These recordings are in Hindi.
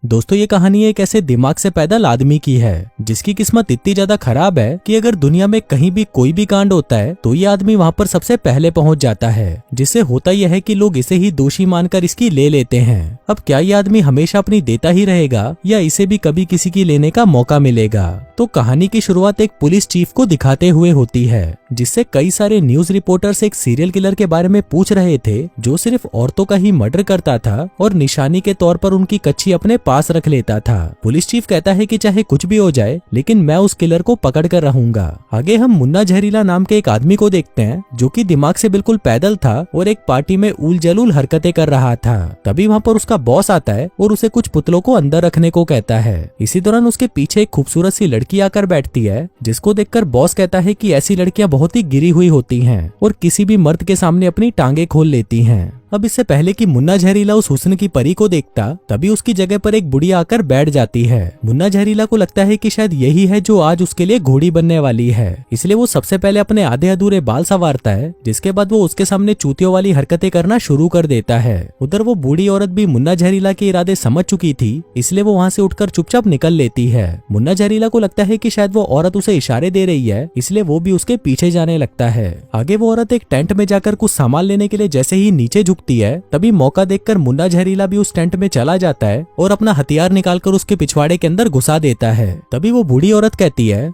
दोस्तों ये कहानी एक ऐसे दिमाग से पैदल आदमी की है जिसकी किस्मत इतनी ज्यादा खराब है कि अगर दुनिया में कहीं भी कोई भी कांड होता है तो ये आदमी वहाँ पर सबसे पहले पहुँच जाता है, जिससे होता यह है कि लोग इसे ही दोषी मानकर इसकी ले लेते हैं। अब क्या ये आदमी हमेशा अपनी देता ही रहेगा या इसे भी कभी किसी की लेने का मौका मिलेगा? तो कहानी की शुरुआत एक पुलिस चीफ को दिखाते हुए होती है, जिससे कई सारे न्यूज रिपोर्टर्स एक सीरियल किलर के बारे में पूछ रहे थे जो सिर्फ औरतों का ही मर्डर करता था और निशानी के तौर पर उनकी कच्ची अपने पास रख लेता था। पुलिस चीफ कहता है कि चाहे कुछ भी हो जाए लेकिन मैं उस किलर को पकड़ कर रहूंगा। आगे हम मुन्ना जहरीला नाम के एक आदमी को देखते हैं जो कि दिमाग से बिल्कुल पैदल था और एक पार्टी में उल जलूल हरकतें कर रहा था। तभी वहाँ पर उसका बॉस आता है और उसे कुछ पुतलों को अंदर रखने को कहता है। इसी दौरान उसके पीछे एक खूबसूरत सी लड़की आकर बैठती है, जिसको देखकर बॉस कहता है कि ऐसी लड़कियां बहुत ही गिरी हुई होती हैं और किसी भी मर्द के सामने अपनी टांगे खोल लेती हैं। अब इससे पहले कि मुन्ना जहरीला उस हुस्न की परी को देखता तभी उसकी जगह पर एक बुढ़िया आकर बैठ जाती है। मुन्ना जहरीला को लगता है कि शायद यही है जो आज उसके लिए घोड़ी बनने वाली है, इसलिए वो सबसे पहले अपने आधे अधूरे बाल संवारता है, जिसके बाद वो उसके सामने चूतियों वाली हरकतें करना शुरू कर देता है। उधर वो बूढ़ी औरत भी मुन्ना जहरीला के इरादे समझ चुकी थी, इसलिए वो वहाँ से उठकर चुपचाप निकल लेती है। मुन्ना जहरीला को लगता है कि शायद वो औरत उसे इशारे दे रही है, इसलिए वो भी उसके पीछे जाने लगता है। आगे वो औरत एक टेंट में जाकर कुछ सामान लेने के लिए जैसे ही नीचे झुकती है तभी मौका देखकर मुन्ना जहरीला भी उस टेंट में चला जाता है और अपना हथियार निकालकर उसके पिछवाड़े के अंदर घुसा देता है। तभी वो बूढ़ी औरत कहती है,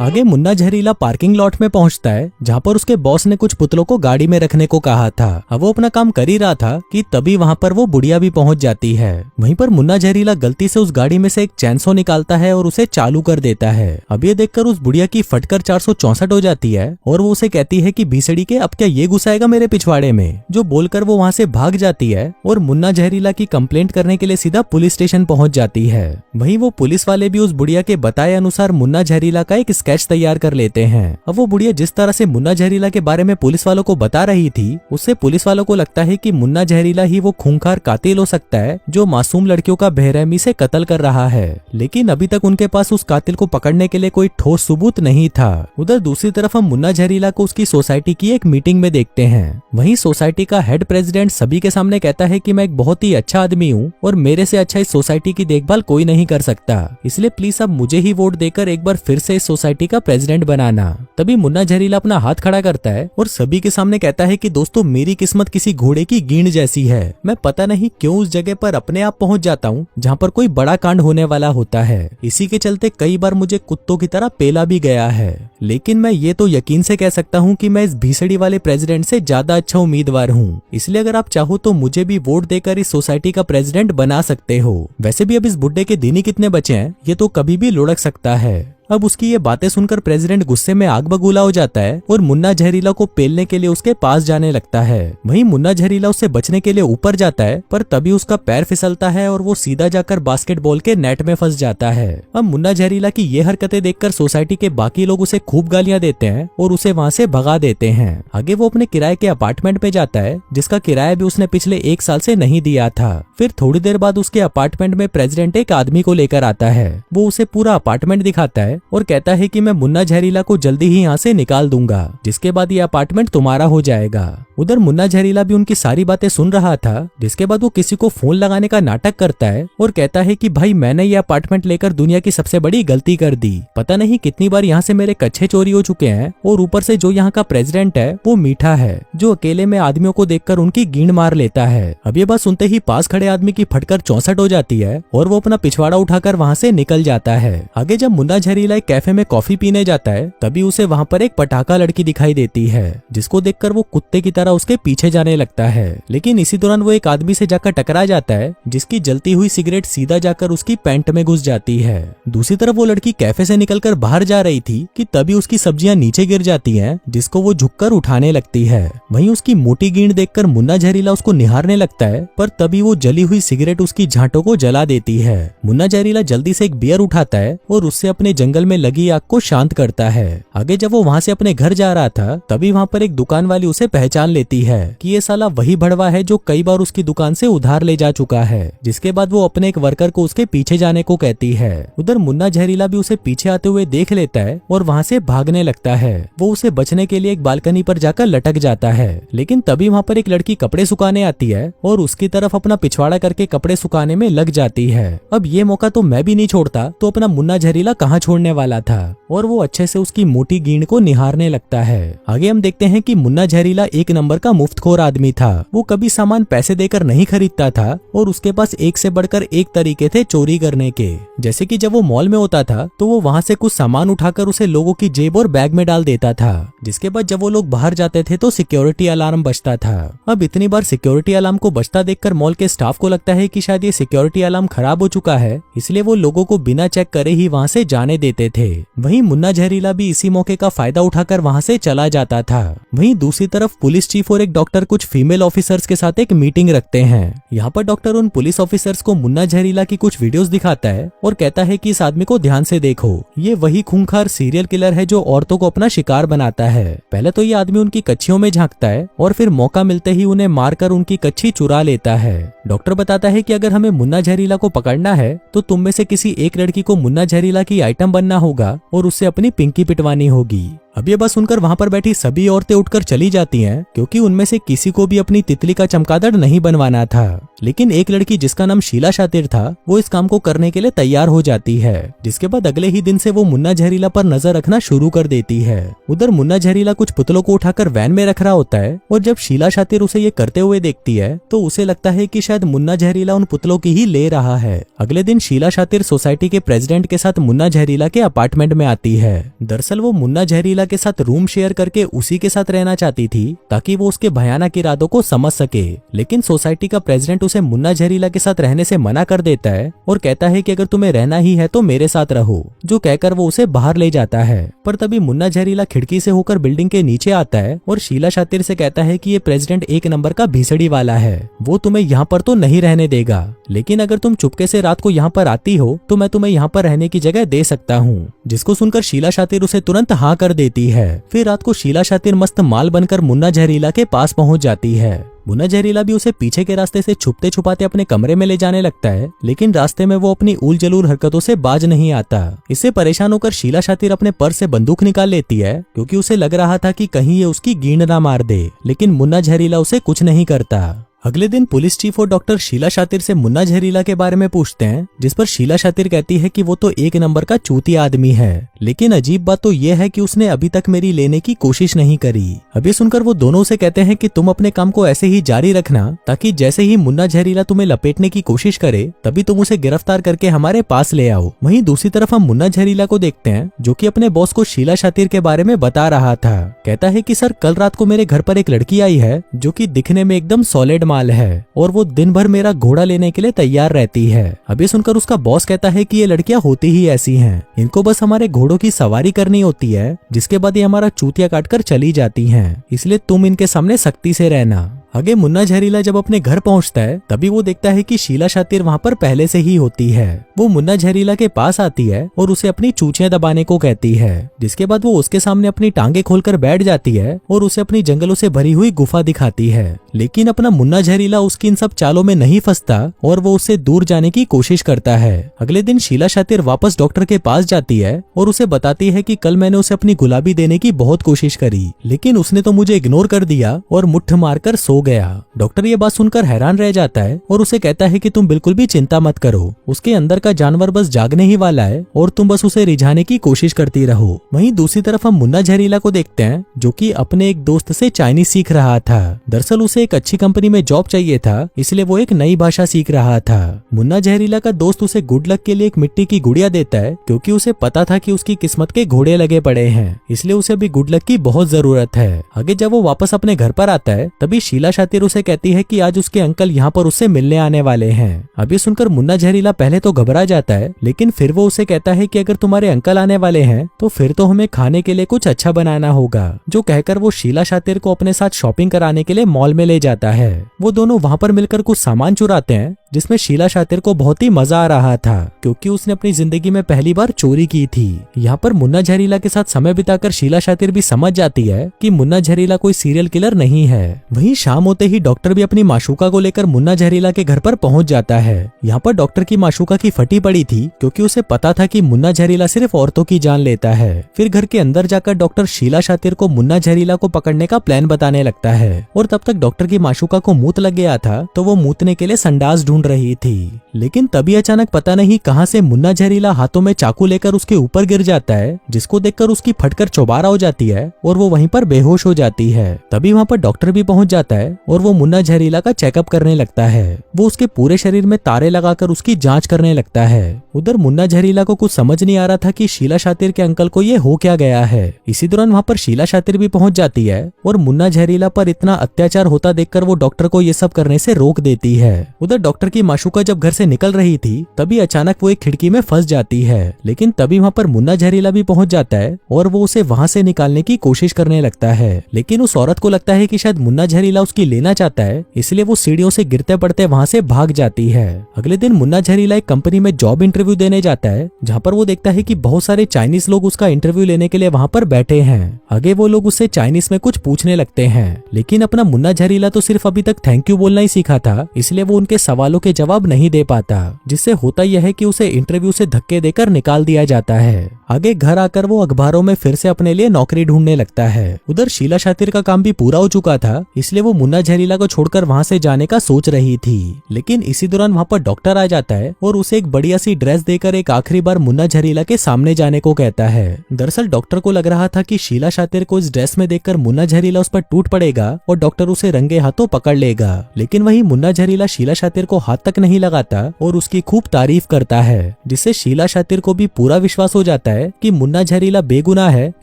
आगे मुन्ना जहरीला पार्किंग लॉट में पहुंचता है जहां पर उसके बॉस ने कुछ पुतलों को गाड़ी में रखने को कहा था। अब वो अपना काम कर ही रहा था कि तभी वहां पर वो बुढ़िया भी पहुंच जाती है। वहीं पर मुन्ना जहरीला गलती से उस गाड़ी में से एक चैनसो निकालता है और उसे चालू कर देता है। अब ये देखकर उस बुढ़िया की फटकर 464 हो जाती है और वो उसे कहती है कि भीसड़ी के अब क्या ये घुसाएगा मेरे पिछवाड़े में, जो बोलकर वो वहाँ से भाग जाती है और मुन्ना जहरीला की कंप्लेंट करने के लिए सीधा पुलिस स्टेशन पहुंच जाती है। वहीं वो पुलिस वाले भी उस बुढ़िया के बताए अनुसार मुन्ना जहरीला का एक स्केच तैयार कर लेते हैं। अब वो बुढ़िया जिस तरह से मुन्ना जहरीला के बारे में पुलिस वालों को बता रही थी, उससे पुलिस वालों को लगता है कि मुन्ना जहरीला ही वो खूंखार कातिल हो सकता है जो मासूम लड़कियों का बेरहमी से कत्ल कर रहा है। लेकिन अभी तक उनके पास उस कातिल को पकड़ने के लिए कोई ठोस सबूत नहीं था। उधर दूसरी तरफ हम मुन्ना जहरीला को उसकी सोसाइटी की एक मीटिंग में देखते हैं। वहीं सोसाइटी का हेड प्रेसिडेंट सभी के सामने कहता है कि मैं एक बहुत ही अच्छा आदमी हूँ और मेरे से अच्छा इस सोसाइटी की देखभाल कोई नहीं कर सकता, इसलिए प्लीज अब मुझे ही वोट देकर एक बार फिर से इस सोसाइटी का प्रेसिडेंट बनाना। तभी मुन्ना जहरीला अपना हाथ खड़ा करता है और सभी के सामने कहता है कि दोस्तों मेरी किस्मत किसी घोड़े की गींड जैसी है। मैं पता नहीं क्यों उस जगह पर अपने आप पहुंच जाता हूं जहां पर कोई बड़ा कांड होने वाला होता है। इसी के चलते कई बार मुझे कुत्तों की तरह पेला भी गया है, लेकिन मैं ये तो यकीन से कह सकता हूँ कि मैं इस भीसड़ी वाले प्रेसिडेंट से ज्यादा अच्छा उम्मीदवार हूँ। इसलिए अगर आप चाहो तो मुझे भी वोट देकर इस सोसाइटी का प्रेसिडेंट बना सकते हो। वैसे भी अब इस बुड्ढे के दिन ही कितने बचे हैं, ये तो कभी भी लुढ़क सकता है। अब उसकी ये बातें सुनकर प्रेसिडेंट गुस्से में आग बबूला हो जाता है और मुन्ना जहरीला को पेलने के लिए उसके पास जाने लगता है। वहीं मुन्ना जहरीला उससे बचने के लिए ऊपर जाता है, पर तभी उसका पैर फिसलता है और वो सीधा जाकर बास्केटबॉल के नेट में फंस जाता है। अब मुन्ना जहरीला की ये हरकतें देखकर सोसाइटी के बाकी लोग उसे खूब गालियां देते हैं और उसे वहाँ से भगा देते हैं। आगे वो अपने किराए के अपार्टमेंट में जाता है, जिसका किराया भी उसने पिछले 1 साल से नहीं दिया था। फिर थोड़ी देर बाद उसके अपार्टमेंट में प्रेसिडेंट एक आदमी को लेकर आता है। वो उसे पूरा अपार्टमेंट दिखाता है और कहता है कि मैं मुन्ना जहरीला को जल्दी ही यहाँ से निकाल दूंगा, जिसके बाद ये अपार्टमेंट तुम्हारा हो जाएगा। उधर मुन्ना जहरीला भी उनकी सारी बातें सुन रहा था, जिसके बाद वो किसी को फोन लगाने का नाटक करता है और कहता है कि भाई मैंने ये अपार्टमेंट लेकर दुनिया की सबसे बड़ी गलती कर दी। पता नहीं कितनी बार यहाँ से मेरे कच्छे चोरी हो चुके हैं और ऊपर से जो यहाँ का प्रेसिडेंट है वो मीठा है, जो अकेले में आदमियों को देखकर उनकी गींड मार लेता है। अब ये बात सुनते ही पास खड़े आदमी की फटकर 64 हो जाती है और वो अपना पिछवाड़ा उठाकर वहाँ से निकल जाता है। आगे जब मुन्ना जहरीला एक कैफे में कॉफी पीने जाता है तभी उसे वहाँ पर एक पटाखा लड़की दिखाई देती है, जिसको देखकर वो कुत्ते की तरह उसके पीछे जाने लगता है। लेकिन इसी दौरान वो एक आदमी से जाकर टकरा जाता है, जिसकी जलती हुई सिगरेट सीधा जाकर उसकी पैंट में घुस जाती है। दूसरी तरफ वो लड़की कैफे से निकलकर बाहर जा रही थी कि तभी उसकी सब्जियां नीचे गिर जाती हैं, जिसको वो झुककर उठाने लगती है। वहीं उसकी मोटी गींड देखकर मुन्ना जहरीला उसको निहारने लगता है, पर तभी वो जली हुई सिगरेट उसकी झांटों को जला देती है। मुन्ना जहरीला जल्दी से एक बियर उठाता है और उससे अपने जंगल में लगी आग को शांत करता है। आगे जब वो वहाँ से अपने घर जा रहा था तभी वहाँ पर एक दुकान वाली उसे पहचान लेती है कि ये साला वही भड़वा है जो कई बार उसकी दुकान से उधार ले जा चुका है। जिसके बाद वो अपने एक वर्कर को उसके पीछे जाने को कहती है। उधर मुन्ना जहरीला भी उसे पीछे आते हुए देख लेता है और वहाँ से भागने लगता है। वो उसे बचने के लिए एक बालकनी पर जाकर लटक जाता है, लेकिन तभी वहाँ पर एक लड़की कपड़े सुखाने आती है और उसकी तरफ अपना पिछवाड़ा करके कपड़े सुखाने में लग जाती है। अब ये मौका तो मैं भी नहीं छोड़ता तो अपना मुन्ना जहरीला कहाँ छोड़ने वाला था, और वो अच्छे से उसकी मोटी गींड को निहारने लगता है। आगे हम देखते हैं कि मुन्ना जहरीला एक नंबर का मुफ्तखोर आदमी था। वो कभी सामान पैसे देकर नहीं खरीदता था और उसके पास एक से बढ़कर एक तरीके थे चोरी करने के। जैसे कि जब वो मॉल में होता था तो वो वहाँ से कुछ सामान उठाकर उसे लोगों की जेब और बैग में डाल देता था, जिसके बाद जब वो लोग बाहर जाते थे तो सिक्योरिटी अलार्म बजता था। अब इतनी बार सिक्योरिटी अलार्म को बजता देखकर मॉल के स्टाफ को लगता है कि शायद ये सिक्योरिटी अलार्म खराब हो चुका है, इसलिए वो लोगों को बिना चेक करे ही वहाँ से जाने देते थे। वहीं मुन्ना जहरीला भी इसी मौके का फायदा उठाकर वहाँ से चला जाता था। वहीं दूसरी तरफ पुलिस चीफ और एक डॉक्टर कुछ फीमेल ऑफिसर्स के साथ एक मीटिंग रखते हैं। यहाँ पर डॉक्टर उन पुलिस ऑफिसर्स को मुन्ना जहरीला की कुछ वीडियोस दिखाता है और कहता है कि इस आदमी को ध्यान से देखो, ये वही खूंखार सीरियल किलर है जो औरतों को अपना शिकार बनाता है। पहले तो ये आदमी उनकी कच्छियों में झांकता है और फिर मौका मिलते ही उन्हें मारकर उनकी कच्छी चुरा लेता है। डॉक्टर बताता है कि अगर हमें मुन्ना जहरीला को पकड़ना है तो तुम में से किसी एक लड़की को मुन्ना जहरीला की आइटम बनना होगा और उससे अपनी पिंकी पिटवानी होगी। अब ये बात सुनकर वहाँ पर बैठी सभी औरतें उठकर चली जाती हैं, क्योंकि उनमें से किसी को भी अपनी तितली का चमगादड़ नहीं बनवाना था। लेकिन एक लड़की जिसका नाम शीला शातिर था वो इस काम को करने के लिए तैयार हो जाती है, जिसके बाद अगले ही दिन से वो मुन्ना जहरीला पर नजर रखना शुरू कर देती है। उधर मुन्ना जहरीला कुछ पुतलों को उठाकर वैन में रख रहा होता है और जब शीला शातिर उसे ये करते हुए देखती है तो उसे लगता है कि शायद मुन्ना जहरीला उन पुतलों की ही ले रहा है। अगले दिन शीला शातिर सोसाइटी के प्रेसिडेंट के साथ मुन्ना जहरीला के अपार्टमेंट में आती है। दरअसल वो मुन्ना जहरीला के साथ रूम शेयर करके उसी के साथ रहना चाहती थी ताकि वो उसके भयानक इरादों को समझ सके, लेकिन सोसाइटी का प्रेसिडेंट उसे मुन्ना जहरीला के साथ रहने से मना कर देता है और कहता है कि अगर तुम्हें रहना ही है तो मेरे साथ रहो, जो कहकर वो उसे बाहर ले जाता है। पर तभी मुन्ना जहरीला खिड़की से होकर बिल्डिंग के नीचे आता है और शीला शातिर से कहता है कि ये प्रेसिडेंट एक नंबर का भीसड़ी वाला है, वो तुम्हें यहाँ पर तो नहीं रहने देगा, लेकिन अगर तुम चुपके से रात को यहाँ पर आती हो तो मैं तुम्हें यहाँ पर रहने की जगह दे सकता हूँ। जिसको सुनकर शीला शातिर उसे तुरंत हाँ कर देती है। फिर रात को शीला शातिर मस्त माल बनकर मुन्ना जहरीला के पास पहुंच जाती है। मुन्ना जहरीला भी उसे पीछे के रास्ते से छुपते छुपाते अपने कमरे में ले जाने लगता है, लेकिन रास्ते में वो अपनी उल जलूल हरकतों से बाज नहीं आता। इससे परेशान होकर शीला शातिर अपने पर्स से बंदूक निकाल लेती है, क्योंकि उसे लग रहा था कि कहीं ये उसकी गींड ना मार दे, लेकिन मुन्ना जहरीला उसे कुछ नहीं करता। अगले दिन पुलिस चीफ और डॉक्टर शीला शातिर से मुन्ना जहरीला के बारे में पूछते हैं, जिस पर शीला शातिर कहती है कि वो तो एक नंबर का चूतिया आदमी है, लेकिन अजीब बात तो ये है कि उसने अभी तक मेरी लेने की कोशिश नहीं करी। अभी सुनकर वो दोनों से कहते हैं कि तुम अपने काम को ऐसे ही जारी रखना, ताकि जैसे ही मुन्ना जहरीला तुम्हें लपेटने की कोशिश करे तभी तुम उसे गिरफ्तार करके हमारे पास ले आओ। वहीं दूसरी तरफ हम मुन्ना जहरीला को देखते हैं, जो कि अपने बॉस को शीला शातिर के बारे में बता रहा था। कहता है कि सर, कल रात को मेरे घर पर एक लड़की आई है जो कि दिखने में एकदम सॉलिड माल है और वो दिन भर मेरा घोड़ा लेने के लिए तैयार रहती है। अभी सुनकर उसका बॉस कहता है कि ये लड़कियां होती ही ऐसी हैं, इनको बस हमारे घोड़ों की सवारी करनी होती है, जिसके बाद ये हमारा चूतिया काटकर चली जाती हैं, इसलिए तुम इनके सामने सख्ती से रहना। आगे मुन्ना जहरीला जब अपने घर पहुंचता है तभी वो देखता है कि शीला शातिर वहां पर पहले से ही होती है। वो मुन्ना जहरीला के पास आती है और उसे अपनी चूचियां दबाने को कहती है, जिसके बाद वो उसके सामने अपनी टांगे खोलकर बैठ जाती है और उसे अपनी जंगलों से भरी हुई गुफा दिखाती है। लेकिन अपना मुन्ना जहरीला उसकी इन सब चालों में नहीं फंसता और वो उससे दूर जाने की कोशिश करता है। अगले दिन शीला शातिर वापस डॉक्टर के पास जाती है और उसे बताती है कि कल मैंने उसे अपनी गुलाबी देने की बहुत कोशिश करी, लेकिन उसने तो मुझे इग्नोर कर दिया और मुट्ठ मारकर सो गया। डॉक्टर ये बात सुनकर हैरान रह जाता है और उसे कहता है कि तुम बिल्कुल भी चिंता मत करो, उसके अंदर का जानवर बस जागने ही वाला है और तुम बस उसे रिझाने की कोशिश करती रहो। वहीं दूसरी तरफ हम मुन्ना जहरीला को देखते हैं, जो कि अपने एक दोस्त से चाइनीज सीख रहा था। दरअसल उसे एक अच्छी कंपनी में जॉब चाहिए था, इसलिए वो एक नई भाषा सीख रहा था। मुन्ना जहरीला का दोस्त उसे गुड लक के लिए एक मिट्टी की गुड़िया देता है, क्योंकि उसे पता था कि उसकी किस्मत के घोड़े लगे पड़े हैं, इसलिए उसे भी गुड लक की बहुत जरूरत है। आगे जब वो वापस अपने घर पर आता है तभी शीला शातिर उसे कहती है कि आज उसके अंकल यहाँ पर उससे मिलने आने वाले हैं। अभी सुनकर मुन्ना जहरीला पहले तो घबरा जाता है, लेकिन फिर वो उसे कहता है कि अगर तुम्हारे अंकल आने वाले हैं तो फिर तो हमें खाने के लिए कुछ अच्छा बनाना होगा, जो कहकर वो शीला शातिर को अपने साथ शॉपिंग कराने के लिए मॉल में ले जाता है। वो दोनों वहाँ पर मिलकर कुछ सामान चुराते हैं, जिसमें शीला शातिर को बहुत ही मजा आ रहा था क्योंकि उसने अपनी जिंदगी में पहली बार चोरी की थी। यहाँ पर मुन्ना जहरीला के साथ समय बिताकर शीला शातिर भी समझ जाती है कि मुन्ना जहरीला कोई सीरियल किलर नहीं है। वहीं शाम होते ही डॉक्टर भी अपनी माशूका को लेकर मुन्ना जहरीला के घर पर पहुंच जाता है। यहाँ पर डॉक्टर की माशूका की फटी पड़ी थी क्योंकि उसे पता था कि मुन्ना जहरीला सिर्फ औरतों की जान लेता है। फिर घर के अंदर जाकर डॉक्टर शीला शातिर को मुन्ना जहरीला को पकड़ने का प्लान बताने लगता है और तब तक डॉक्टर की माशूका को मूत लग गया था तो वो मूतने के लिए संडास ढूंढ रही थी। लेकिन तभी अचानक पता नहीं कहां से मुन्ना जहरीला हाथों में चाकू लेकर उसके ऊपर गिर जाता है, जिसको देखकर उसकी फटकर चौबारा हो जाती है और वो वहीं पर बेहोश हो जाती है। तभी वहां पर डॉक्टर भी पहुंच जाता है और वो मुन्ना जहरीला का चेकअप करने लगता है। वो उसके पूरे शरीर में तारे लगाकर उसकी जांच करने लगता है। उधर मुन्ना जहरीला को कुछ समझ नहीं आ रहा था कि शीला शातिर के अंकल को ये हो क्या गया है। इसी दौरान वहां पर शीला शातिर भी पहुंच जाती है और मुन्ना जहरीला पर इतना अत्याचार होता देखकर वो डॉक्टर को ये सब करने से रोक देती है। उधर डॉक्टर की माशूका जब घर से निकल रही थी तभी अचानक वो एक खिड़की में फंस जाती है। लेकिन तभी वहां पर मुन्ना जहरीला भी पहुंच जाता है और वो उसे वहां से निकालने की कोशिश करने लगता है। लेकिन उस औरत को लगता है कि शायद मुन्ना जहरीला उसकी लेना चाहता है, इसलिए वो सीढ़ियों से गिरते पड़ते वहां से भाग जाती है। अगले दिन मुन्ना जहरीला एक कंपनी में जॉब इंटरव्यू देने जाता है, जहाँ पर वो देखता है कि बहुत सारे चाइनीज लोग उसका इंटरव्यू लेने के लिए वहां पर बैठे हैं। आगे वो लोग उससे चाइनीज में कुछ पूछने लगते हैं, लेकिन अपना मुन्ना जहरीला तो सिर्फ अभी तक थैंक यू बोलना ही सीखा था, इसलिए वो उनके सवालों के जवाब नहीं दे पाता, जिससे होता यह है कि उसे इंटरव्यू से धक्के देकर निकाल दिया जाता है। आगे घर आकर वो अखबारों में फिर से अपने लिए नौकरी ढूंढने लगता है। उधर शीला शातिर का काम भी पूरा हो चुका था, इसलिए वो मुन्ना जहरीला को छोड़कर वहां से जाने का सोच रही थी। लेकिन इसी दौरान वहां पर डॉक्टर आ जाता है और उसे एक बढ़िया सी ड्रेस देकर एक आखिरी बार मुन्ना जहरीला के सामने जाने को कहता है। दरअसल डॉक्टर को लग रहा था कि शीला शातिर को इस ड्रेस में देखकर मुन्ना जहरीला उस पर टूट पड़ेगा और डॉक्टर उसे रंगे हाथों पकड़ लेगा। लेकिन वही मुन्ना जहरीला शीला शातिर को हाथ तक नहीं लगाता और उसकी खूब तारीफ करता है, जिससे शीला शातिर को भी पूरा विश्वास हो जाता है कि मुन्ना जहरीला बेगुनाह है,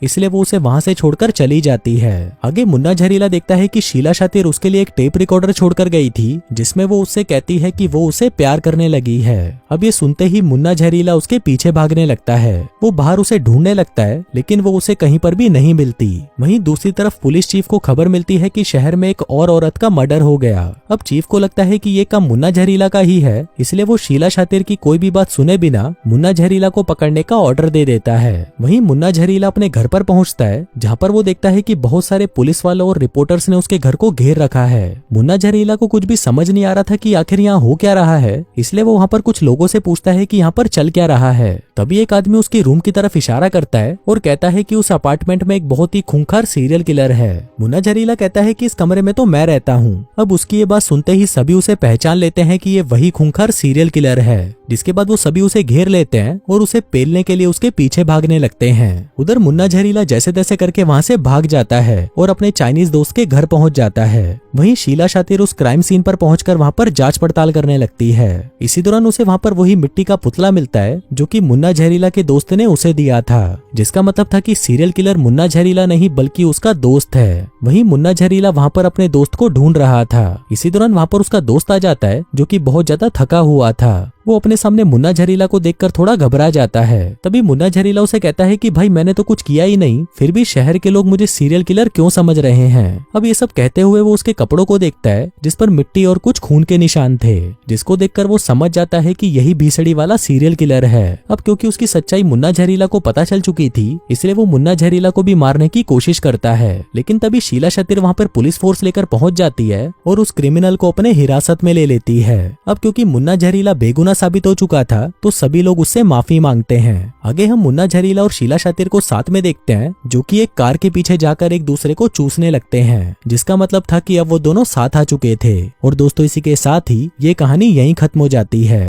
इसलिए वो उसे वहां से छोड़कर चली जाती है। आगे मुन्ना जहरीला देखता है कि शीला शातिर उसके लिए एक टेप रिकॉर्डर छोड़कर गई थी, जिसमें वो उससे कहती है कि वो उसे प्यार करने लगी है। अब ये सुनते ही मुन्ना जहरीला उसके पीछे भागने लगता है। वो बाहर उसे ढूंढने लगता है, लेकिन वो उसे कहीं पर भी नहीं मिलती। वहीं दूसरी तरफ पुलिस चीफ को खबर मिलती है कि शहर में एक और औरत का मर्डर हो गया। अब चीफ को लगता है कि ये काम मुन्ना जहरीला का ही है, इसलिए वो शीला शातिर की कोई भी बात सुने बिना मुन्ना जहरीला को पकड़ने का ऑर्डर दे देता है। वहीं मुन्ना जहरीला अपने घर पर पहुंचता है, जहां पर वो देखता है कि बहुत सारे पुलिस वालों और रिपोर्टर्स ने उसके घर को घेर रखा है। मुन्ना जहरीला को कुछ भी समझ नहीं आ रहा था कि आखिर यहाँ हो क्या रहा है, इसलिए वो वहाँ पर कुछ लोगों से पूछता है कि यहाँ पर चल क्या रहा है। तभी एक आदमी उसकी रूम की तरफ इशारा करता है और कहता है कि उस अपार्टमेंट में एक बहुत ही खूंखार सीरियल किलर है। मुन्ना जहरीला कहता है कि इस कमरे में तो मैं रहता हूँ। अब उसकी ये बात सुनते ही सभी उसे पहचान लेते हैं कि ये वही खूंखार सीरियल किलर है, जिसके बाद वो सभी उसे घेर लेते हैं और उसे पेलने के लिए उसके पीछे भागने लगते हैं। उधर मुन्ना जहरीला जैसे तैसे करके वहां से भाग जाता है और अपने चाइनीज दोस्त के घर पहुंच जाता है। वहीं शीला शातिर उस क्राइम सीन पर पहुंचकर वहां पर जांच पड़ताल करने लगती है। इसी दौरान उसे वहां पर वही मिट्टी का पुतला मिलता है जो कि मुन्ना जहरीला के दोस्त ने उसे दिया था, जिसका मतलब था कि सीरियल किलर मुन्ना जहरीला नहीं बल्कि उसका दोस्त है। वहीं मुन्ना जहरीला वहां पर अपने दोस्त को ढूंढ रहा था। इसी दौरान वहां पर उसका दोस्त आ जाता है जो कि बहुत ज्यादा थका हुआ था। वो अपने सामने मुन्ना जहरीला को देखकर थोड़ा घबरा जाता है। तभी मुन्ना जहरीला उसे कहता है कि भाई मैंने तो कुछ किया ही नहीं, फिर भी शहर के लोग मुझे सीरियल किलर क्यों समझ रहे हैं। अब ये सब कहते हुए वो उसके कपड़ों को देखता है जिस पर मिट्टी और कुछ खून के निशान थे, जिसको देखकर वो समझ जाता है कि यही भीसड़ी वाला सीरियल किलर है। अब क्योंकि उसकी सच्चाई मुन्ना जहरीला को पता चल चुकी थी, इसलिए वो मुन्ना जहरीला को भी मारने की कोशिश करता है। लेकिन तभी शीला शातिर वहां पर पुलिस फोर्स लेकर पहुंच जाती है और उस क्रिमिनल को अपने हिरासत में ले लेती है। अब क्योंकि मुन्ना जहरीला बेगुनाह साबित हो चुका था तो सभी लोग उससे माफी मांगते हैं। आगे हम मुन्ना जहरीला और शीला शातिर को साथ में देखते हैं, जो कि एक कार के पीछे जाकर एक दूसरे को चूसने लगते हैं, जिसका मतलब था कि अब वो दोनों साथ आ चुके थे। और दोस्तों इसी के साथ ही ये कहानी यहीं खत्म हो जाती है।